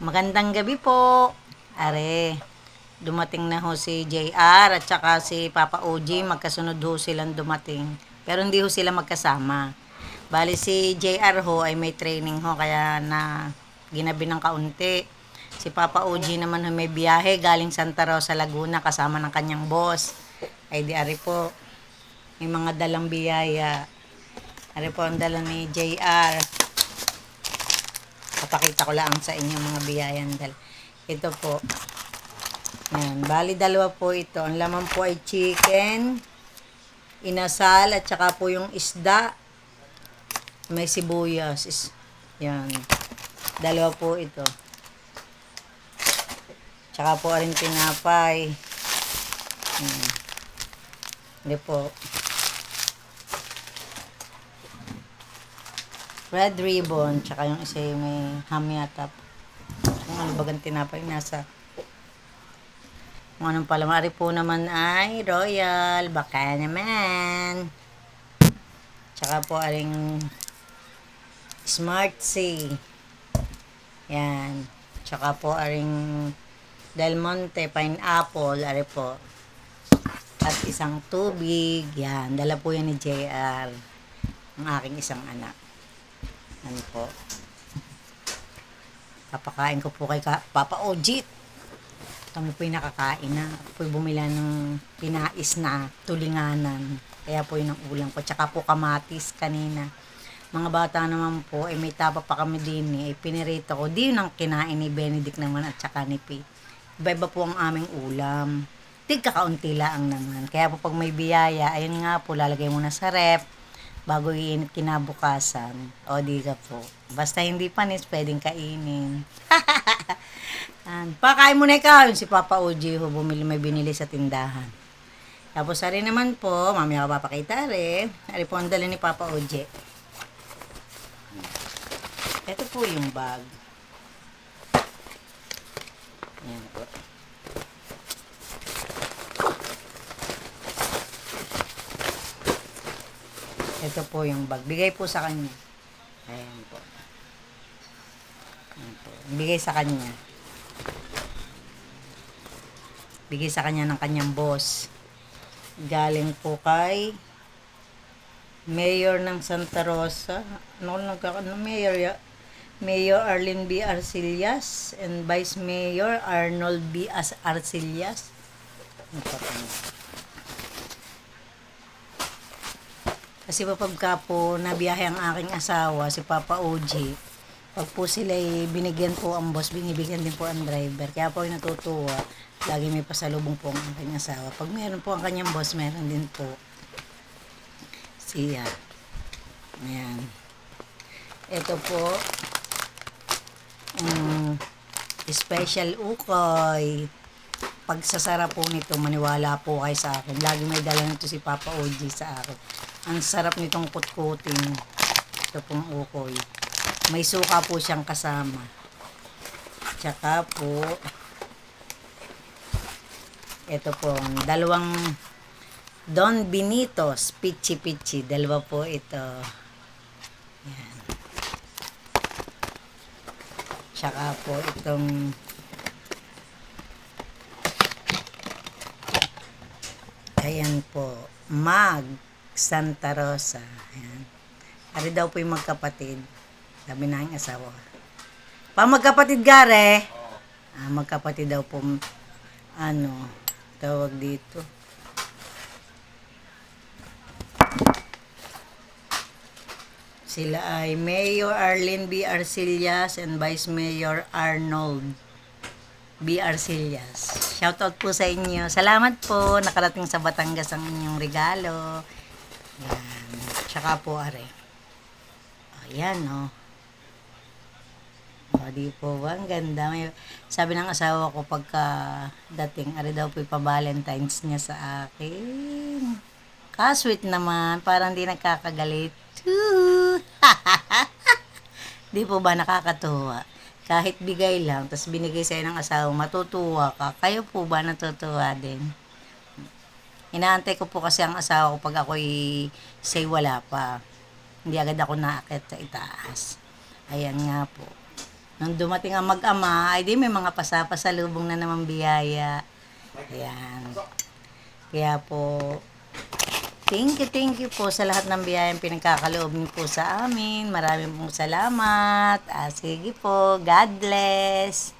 Magandang gabi po. Are, dumating na ho si JR at saka si Papa OG. Magkasunod ho silang dumating. Pero hindi ho sila magkasama. Bali si JR ho ay may training ho kaya na ginabi ng kaunti. Si Papa OG naman ho may biyahe galing Santa Rosa, Laguna kasama ng kanyang boss. Ay di ari po. May mga dalang biyaya. Ari po ang dala ni JR. Papakita ko lang sa inyo mga biyayan. Ito po. Ayan. Bali, dalawa po ito. Ang laman po ay chicken, inasal, at saka po yung isda. May sibuyas. Yan. Dalawa po ito. Tsaka po rin tinapay. Ayan. Hindi po. Red ribbon, tsaka yung isa yung may ham yata. Kung ano bagang tinapay nasa. Kung anong palamari po naman ay royal, baka naman. Tsaka po aring smart sea. Yan. Tsaka po aring Del Monte pineapple, ari po. At isang tubig, yan. Dala po yan ni JR. Ang aking isang anak. Ano po. Papakain ko po kay Papa Ojit. Kami po yung nakakain na. Ako po yung bumila ng pinais na tulinganan. Kaya po yun ang ulam ko. Tsaka po kamatis kanina. Mga bata naman po, eh may tapa pa kami din eh. Pinirito ko. Di yun ang kinain ni Benedict naman at tsaka ni Pete. Iba-iba po ang aming ulam. Kakaunti lang naman. Kaya po pag may biyaya, ayun nga po, lalagay mo na sa rep bago iinit kinabukasan. O di ka po. Basta hindi panis, pwedeng kainin. Pakain mo na ikaw. Yung si Papa OG ho, may binili sa tindahan. Tapos ari naman po, mamaya ko papakita rin. Ari po ang dala ni Papa OG. Ito po yung bag. Ayan po. Ito po yung bag. Bigay po sa kanya. Ayan po. Ayan po. Bigay sa kanya. Bigay sa kanya ng kanyang boss. Galing po kay Mayor ng Santa Rosa. Mayor Arlene B. Arcillas and Vice Mayor Arnold B. Arcillas. Kasi pagka po nabiyahe ang aking asawa, si Papa OG, pag po sila binigyan po ang boss, binibigyan din po ang driver. Kaya po yung natutuwa, lagi may pasalubong po ang aking asawa. Pag meron po ang kanyang boss, meron din po siya. Ayan. Ito po, special ukoy. Pag sasara po nito, maniwala po kayo sa akin. Lagi may dala nito si Papa OG sa akin. Ang sarap nitong kutkuting. Ito pong ukoy. May suka po siyang kasama. Tsaka po, ito po, dalawang Don Benitos, Pichi Pichi. Dalawa po ito. Yan. Tsaka po itong ayan po, Mag Santa Rosa. Ayan. Ari daw po yung magkapatid. Sabi na ang asawa. Magkapatid gare. Magkapatid daw po. Ano, tawag dito. Sila ay Mayor Arlene B. Arcillas and Vice Mayor Arnold B. Arcillas. Shoutout po sa inyo. Salamat po. Nakarating sa Batangas ang inyong regalo. Yan. Tsaka po, are. Ayan, no. Di po ba? Ang ganda. Sabi ng asawa ko pagka dating, are daw po pa-Valentine's niya sa akin. Ka-sweet naman. Parang di nagkakagalit. Di po ba nakakatuwa? Kahit bigay lang, tapos binigay sa'yo ng asawa, matutuwa ka. Kayo po ba natutuwa din? Inaantay ko po kasi ang asawa ko pag ako'y say wala pa. Hindi agad ako naakit sa itaas. Ayan nga po. Nung dumating ang mag-ama, ay di may mga pasapasalubong na naman biyaya. Ayan. Kaya po, thank you po sa lahat ng biyayang pinagkakaloob niyo po sa amin. Maraming pong salamat. Sige po, God bless.